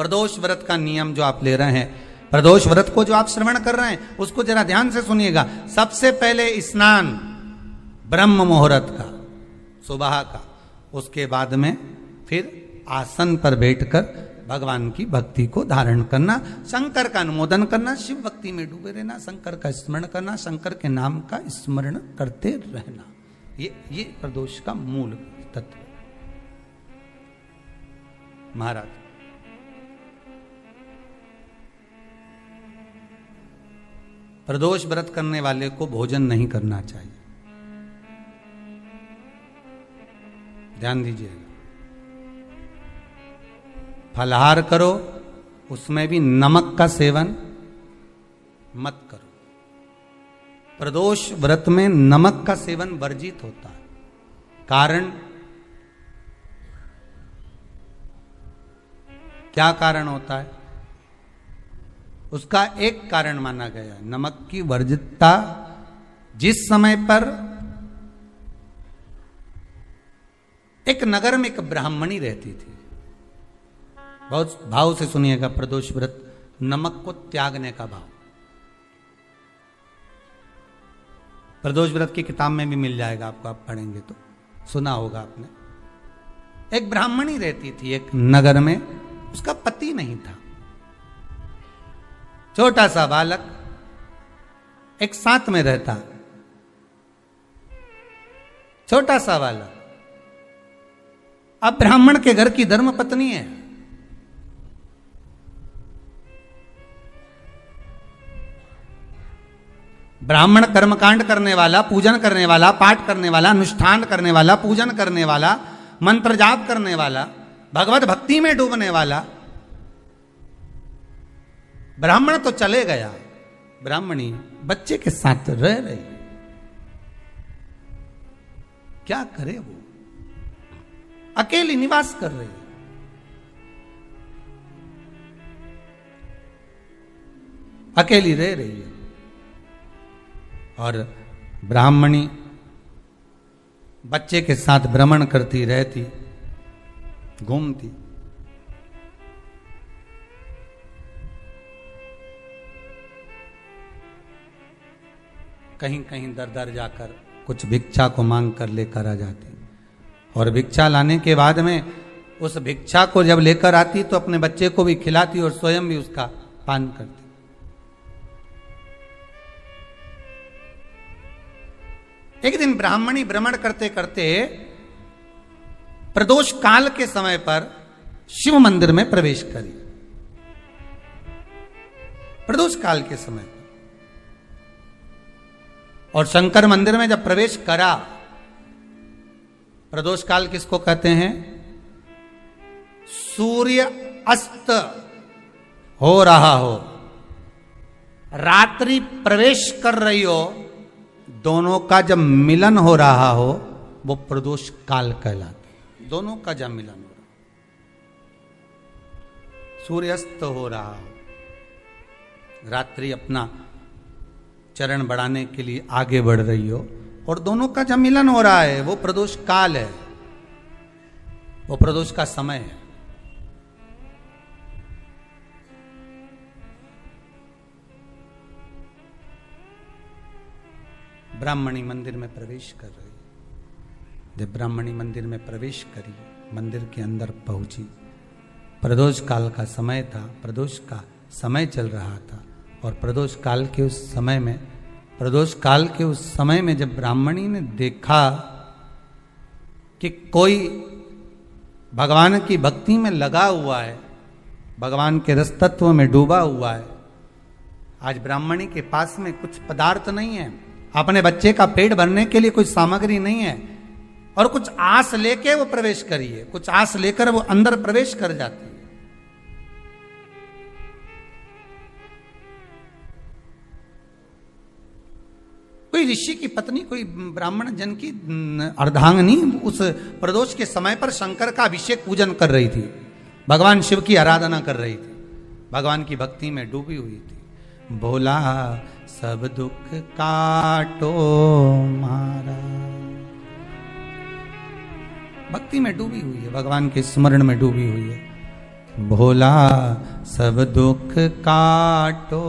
प्रदोष व्रत का नियम जो आप ले रहे हैं, प्रदोष व्रत को जो आप श्रवण कर रहे हैं, उसको जरा ध्यान से सुनिएगा। सबसे पहले स्नान ब्रह्म मुहूर्त का, सुबह का, उसके बाद में फिर आसन पर बैठकर भगवान की भक्ति को धारण करना, शंकर का अनुमोदन करना, शिव भक्ति में डूबे रहना, शंकर का स्मरण करना, शंकर के नाम का स्मरण करते रहना। ये प्रदोष का मूल तत्व। महाराज, प्रदोष व्रत करने वाले को भोजन नहीं करना चाहिए, ध्यान दीजिएगा। फलाहार करो, उसमें भी नमक का सेवन मत करो। प्रदोष व्रत में नमक का सेवन वर्जित होता है। कारण क्या कारण होता है? उसका एक कारण माना गया, नमक की वर्जितता। जिस समय पर एक नगर में एक ब्राह्मणी रहती थी, बहुत भाव से सुनिएगा, प्रदोष व्रत, नमक को त्यागने का भाव। प्रदोष व्रत की किताब में भी मिल जाएगा आपको, आप पढ़ेंगे तो सुना होगा आपने। एक ब्राह्मणी रहती थी एक नगर में, उसका पति नहीं था। छोटा सा बालक एक साथ में रहता, छोटा सा बालक। अब ब्राह्मण के घर की धर्म पत्नी है, ब्राह्मण कर्मकांड करने वाला, पूजन करने वाला, पाठ करने वाला, अनुष्ठान करने वाला, पूजन करने वाला, मंत्र जाप करने वाला, भगवत भक्ति में डूबने वाला। ब्राह्मण तो चले गया, ब्राह्मणी बच्चे के साथ रह रही। क्या करे वो? अकेली निवास कर रही, अकेली रह रही है। और ब्राह्मणी बच्चे के साथ भ्रमण करती रहती, घूमती। कहीं कहीं दर दर जाकर कुछ भिक्षा को मांग कर लेकर आ जाती, और भिक्षा लाने के बाद में उस भिक्षा को जब लेकर आती तो अपने बच्चे को भी खिलाती और स्वयं भी उसका पान करती। एक दिन ब्राह्मणी भ्रमण करते करते प्रदोष काल के समय पर शिव मंदिर में प्रवेश करी। प्रदोष काल के समय पर, और शंकर मंदिर में जब प्रवेश करा, प्रदोष काल किसको कहते हैं? सूर्य अस्त हो रहा हो, रात्रि प्रवेश कर रही हो, दोनों का जब मिलन हो रहा हो, वो प्रदोष काल कहलाता। दोनों का जब मिलन हो रहा, सूर्यास्त हो रहा हो, रात्रि अपना चरण बढ़ाने के लिए आगे बढ़ रही हो, और दोनों का जब मिलन हो रहा है, वो प्रदोष काल है, वो प्रदोष का समय है। ब्राह्मणी मंदिर में प्रवेश कर रही। जब ब्राह्मणी मंदिर में प्रवेश करी, मंदिर के अंदर पहुंची, प्रदोष काल का समय था, प्रदोष का समय चल रहा था। और प्रदोष काल के उस समय में, प्रदोष काल के उस समय में जब ब्राह्मणी ने देखा कि कोई भगवान की भक्ति में लगा हुआ है, भगवान के रस तत्व में डूबा हुआ है। आज ब्राह्मणी के पास में कुछ पदार्थ नहीं है, अपने बच्चे का पेट भरने के लिए कोई सामग्री नहीं है, और कुछ आस लेके वो प्रवेश करी है, कुछ आस लेकर वो अंदर प्रवेश कर जाती है। कोई ऋषि की पत्नी, कोई ब्राह्मण जन की अर्धांगिनी उस प्रदोष के समय पर शंकर का अभिषेक पूजन कर रही थी, भगवान शिव की आराधना कर रही थी, भगवान की भक्ति में डूबी हुई थी। भोला सब दुख काटो मारा, भक्ति में डूबी हुई है, भगवान के स्मरण में डूबी हुई है। भोला सब दुख काटो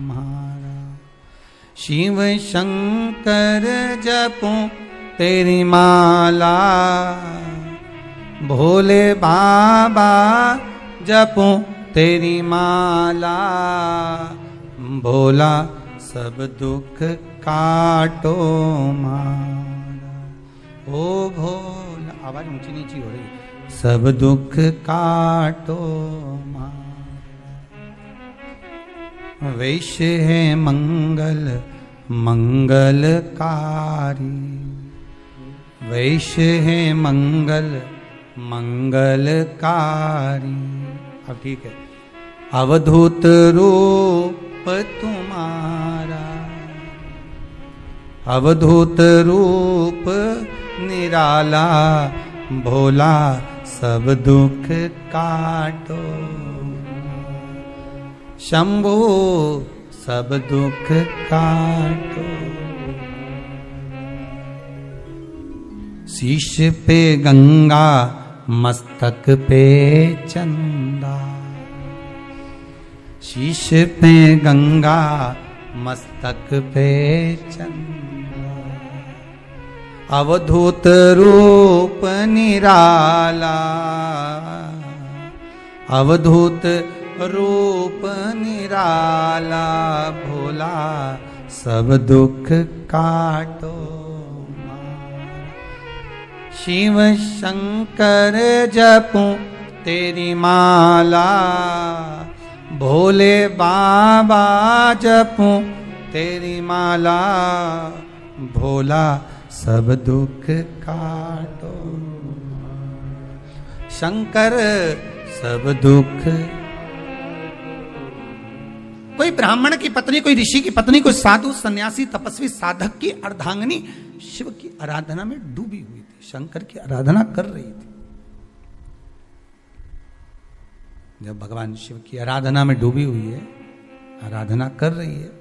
मारा। शिव शंकर जपूं तेरी माला, भोले बाबा जपूं तेरी माला। भोला सब दुख काटो मारा। ओ भोला, आवाज ऊंची नीची हो रही। सब दुख काटो मारा। वैश्य है मंगल मंगलकारी, वैश्य है मंगल मंगलकारी। अब ठीक है। अवधूत रूप तुम्हारा, अवधूत रूप निराला। भोला सब दुख काटो, शंभो सब दुख काटो। शीश पे गंगा मस्तक पे चंदा, शीश पे गंगा मस्तक पे चंदा। अवधूत रूप निराला, अवधूत रूप निराला। भोला सब दुख काटो। शिव शंकर जपूं तेरी माला, भोले बाबा जपूं तेरी माला। भोला सब दुख काटो, शंकर सब दुख। कोई ब्राह्मण की पत्नी, कोई ऋषि की पत्नी, कोई साधु सन्यासी तपस्वी साधक की अर्धांगिनी शिव की आराधना में डूबी हुई थी, शंकर की आराधना कर रही थी। जब भगवान शिव की आराधना में डूबी हुई है, आराधना कर रही है,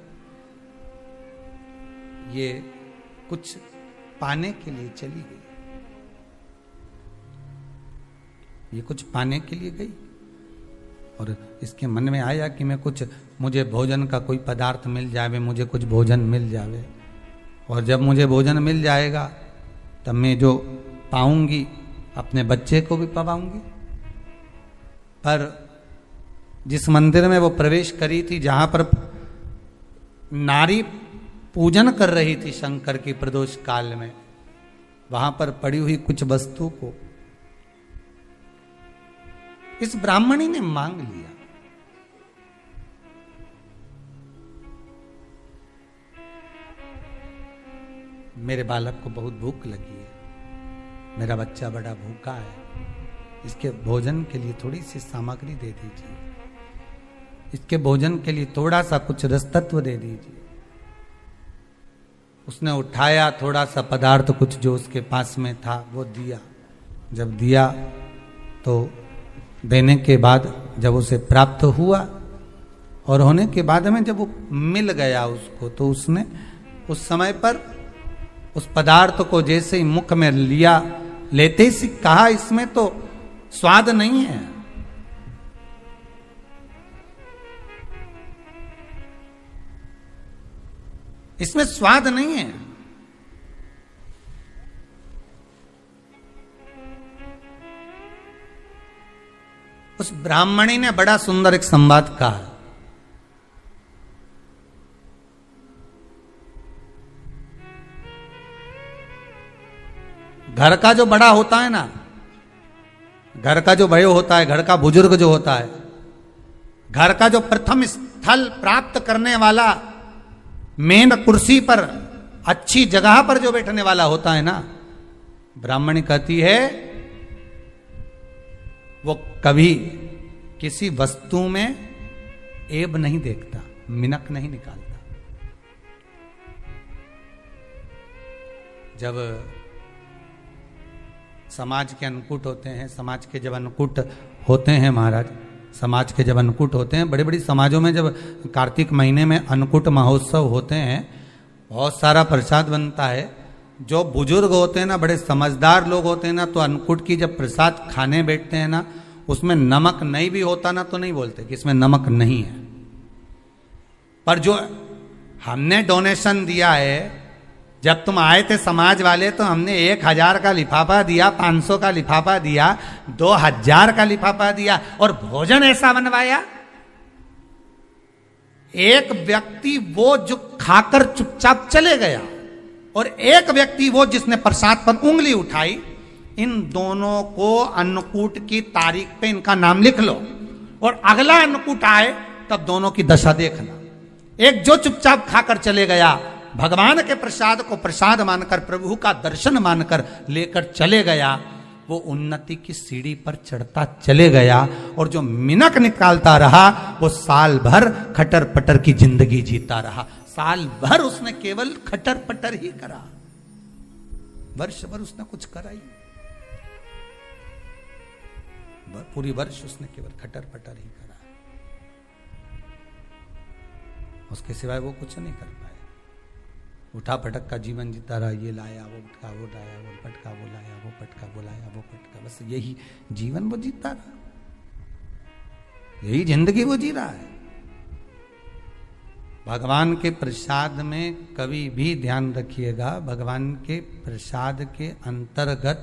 ये कुछ पाने के लिए चली गई, ये कुछ पाने के लिए गई और इसके मन में आया कि मैं कुछ, मुझे भोजन का कोई पदार्थ मिल जावे, मुझे कुछ भोजन मिल जावे, और जब मुझे भोजन मिल जाएगा तब मैं जो पाऊंगी अपने बच्चे को भी पाऊंगी। पर जिस मंदिर में वो प्रवेश करी थी, जहां पर नारी पूजन कर रही थी शंकर की प्रदोष काल में, वहां पर पड़ी हुई कुछ वस्तु को इस ब्राह्मणी ने मांग लिया। मेरे बालक को बहुत भूख लगी है, मेरा बच्चा बड़ा भूखा है, इसके भोजन के लिए थोड़ी सी सामग्री दे दीजिए, इसके भोजन के लिए थोड़ा सा कुछ रसतत्व दे दीजिए। उसने उठाया थोड़ा सा पदार्थ, कुछ जो उसके पास में था वो दिया। जब दिया तो देने के बाद जब उसे प्राप्त हुआ और होने के बाद में जब वो मिल गया उसको, तो उसने उस समय पर उस पदार्थ को जैसे ही मुख में लिया, लेते ही कहा इसमें तो स्वाद नहीं है। इसमें स्वाद नहीं है। उस ब्राह्मणी ने बड़ा सुंदर एक संवाद कहा। घर का जो बड़ा होता है ना, घर का जो भयो होता है, घर का बुजुर्ग जो होता है, घर का जो प्रथम स्थल प्राप्त करने वाला, मेन कुर्सी पर अच्छी जगह पर जो बैठने वाला होता है ना, ब्राह्मणी कहती है वो कभी किसी वस्तु में ऐब नहीं देखता, मिनक नहीं निकालता। जब समाज के अन्नकूट होते हैं, समाज के जब अन्नकूट होते हैं महाराज, समाज के जब अन्नकूट होते हैं, बड़े बड़ी समाजों में जब कार्तिक महीने में अन्नकूट महोत्सव होते हैं, बहुत सारा प्रसाद बनता है। जो बुजुर्ग होते हैं ना, बड़े समझदार लोग होते हैं ना, तो अन्नकूट की जब प्रसाद खाने बैठते हैं ना, उसमें नमक नहीं भी होता ना तो नहीं बोलते कि इसमें नमक नहीं है। पर जो हमने डोनेशन दिया है, जब तुम आए थे समाज वाले तो हमने 1000 का लिफाफा दिया, 500 का लिफाफा दिया, 2000 का लिफाफा दिया और भोजन ऐसा बनवाया। एक व्यक्ति वो जो खाकर चुपचाप चले गया और एक व्यक्ति वो जिसने प्रसाद पर उंगली उठाई। इन दोनों को अन्नकूट की तारीख पे इनका नाम लिख लो और अगला अन्नकूट आए तब दोनों की दशा देखना। एक जो चुपचाप खाकर चले गया, भगवान के प्रसाद को प्रसाद मानकर, प्रभु का दर्शन मानकर लेकर चले गया, वो उन्नति की सीढ़ी पर चढ़ता चले गया। और जो मिनक निकालता रहा वो साल भर खटर पटर की जिंदगी जीता रहा। साल भर उसने केवल खटर पटर ही करा, वर्ष भर उसने कुछ करा ही, पूरी वर्ष उसने केवल खटर पटर ही करा, उसके सिवाय वो कुछ नहीं कर पाया। उठा पटक का जीवन जीता रहा, ये लाया वो पटका, वो लाया वो पटका, वो लाया वो पटका, वो लाया वो पटका, बस यही जीवन वो जीता रहा, यही जिंदगी वो जी रहा है। भगवान के प्रसाद में कभी भी ध्यान रखिएगा, भगवान के प्रसाद के अंतर्गत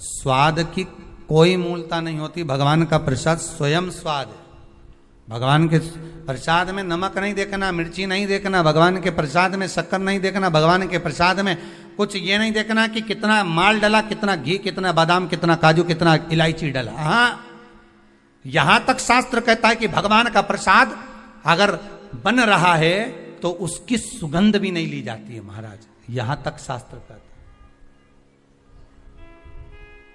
स्वाद की कोई मूलता नहीं होती। भगवान का प्रसाद स्वयं स्वाद है। भगवान के प्रसाद में नमक नहीं देखना, मिर्ची नहीं देखना, भगवान के प्रसाद में शक्कर नहीं देखना, भगवान के प्रसाद में कुछ ये नहीं देखना कि कितना माल डला, कितना घी, कितना बादाम, कितना काजू, कितना इलायची डला। हाँ, यहां तक शास्त्र कहता है कि भगवान का प्रसाद अगर बन रहा है तो उसकी सुगंध भी नहीं ली जाती है महाराज, यहां तक शास्त्र कहता है।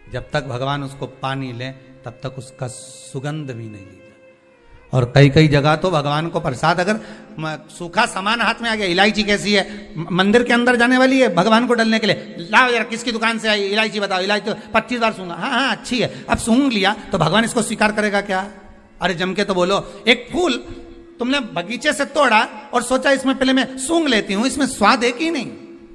जब तक भगवान उसको पानी ले तब तक उसका सुगंध भी नहीं ली जाती। और कई कई जगह तो भगवान को प्रसाद अगर सूखा सामान हाथ में आ गया, इलायची कैसी है, मंदिर के अंदर जाने वाली है भगवान को डलने के लिए, लाओ जरा किसकी दुकान से आई इलायची बताओ, इलायची 25 बार सूंघा, हाँ हाँ अच्छी है, अब सूंघ लिया तो भगवान इसको स्वीकार करेगा क्या? अरे जम के तो बोलो। एक फूल तुमने बगीचे से तोड़ा और सोचा इसमें पहले मैं सूंघ लेती हूं, इसमें स्वाद है कि नहीं,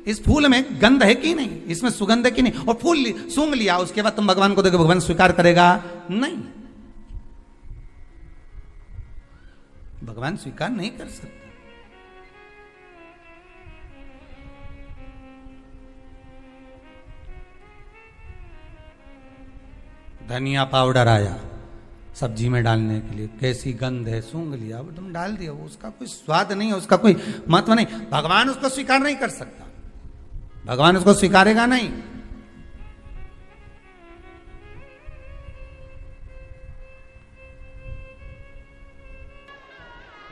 इस फूल में गंध है कि नहीं, इसमें सुगंध है कि नहीं, और फूल सूंघ लिया, उसके बाद तुम भगवान को देखो, भगवान स्वीकार करेगा? नहीं, भगवान स्वीकार नहीं कर सकते। धनिया पाउडर आया सब्जी में डालने के लिए, कैसी गंध है, सूंघ लिया, अब तुम डाल दिया, उसका कोई स्वाद नहीं है, उसका कोई महत्व नहीं, भगवान उसको स्वीकार नहीं कर सकता, भगवान उसको स्वीकारेगा नहीं।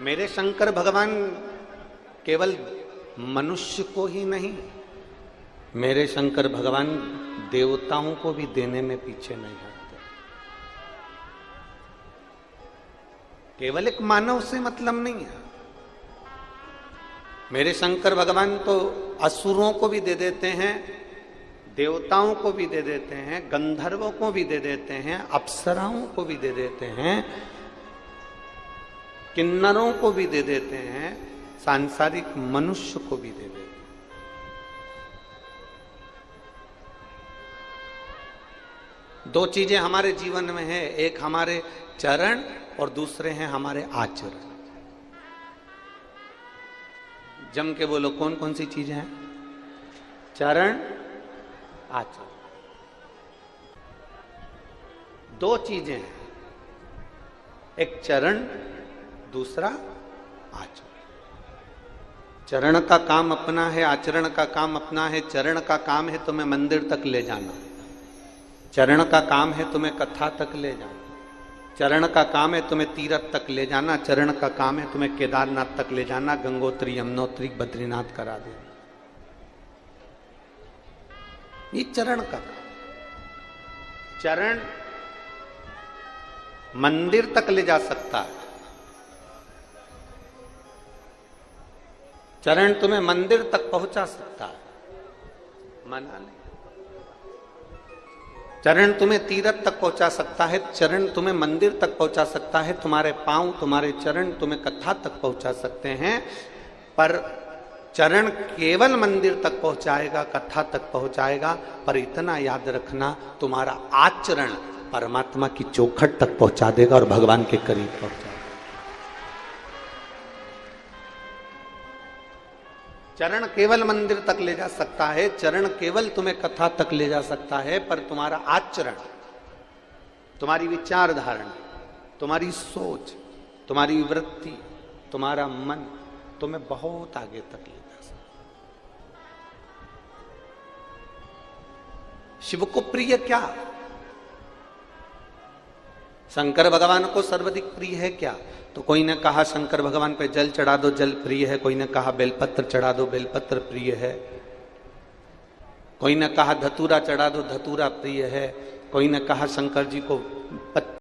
मेरे शंकर भगवान केवल मनुष्य को ही नहीं, मेरे शंकर भगवान देवताओं को भी देने में पीछे नहीं हटते। केवल एक मानव से मतलब नहीं है, मेरे शंकर भगवान तो असुरों को भी दे देते हैं, देवताओं को भी दे देते हैं, गंधर्वों को भी दे देते हैं, अप्सराओं को भी दे देते हैं, किन्नरों को भी दे देते हैं, सांसारिक मनुष्य को भी दे देते हैं। दो चीजें हमारे जीवन में है, एक हमारे चरण और दूसरे हैं हमारे आचरण। जम के बोलो कौन कौन सी चीजें हैं? चरण, आचरण, दो चीजें हैं, एक चरण, दूसरा आचरण। चरण का काम अपना है, आचरण का काम अपना है। चरण का काम है तुम्हें मंदिर तक ले जाना, चरण का काम है तुम्हें कथा तक ले जाना, चरण का काम है तुम्हें तीरथ तक ले जाना, चरण का काम है तुम्हें केदारनाथ तक ले जाना, गंगोत्री, यमुनोत्री, बद्रीनाथ करा देना, ये चरण का काम। चरण मंदिर तक ले जा सकता है, चरण तुम्हें मंदिर तक पहुंचा सकता है, मना नहीं। चरण तुम्हें तीरथ तक पहुंचा सकता है, चरण तुम्हें मंदिर तक पहुंचा सकता है, तुम्हारे पांव, तुम्हारे चरण तुम्हें कथा तक पहुंचा सकते हैं, पर चरण केवल मंदिर तक पहुंचाएगा, कथा तक पहुंचाएगा, पर इतना याद रखना तुम्हारा आचरण परमात्मा की चौखट तक पहुंचा देगा और भगवान के करीब पहुंचा। चरण केवल मंदिर तक ले जा सकता है, चरण केवल तुम्हें कथा तक ले जा सकता है, पर तुम्हारा आचरण, तुम्हारी विचारधारण, तुम्हारी सोच, तुम्हारी वृत्ति, तुम्हारा मन तुम्हें बहुत आगे तक ले जा सकता। शिव को प्रिय क्या? शंकर भगवान को सर्वाधिक प्रिय है क्या? तो कोई ने कहा शंकर भगवान पे जल चढ़ा दो, जल प्रिय है। कोई ने कहा बेलपत्र चढ़ा दो, बेलपत्र प्रिय है। कोई ने कहा धतूरा चढ़ा दो, धतूरा प्रिय है। कोई ने कहा शंकर जी को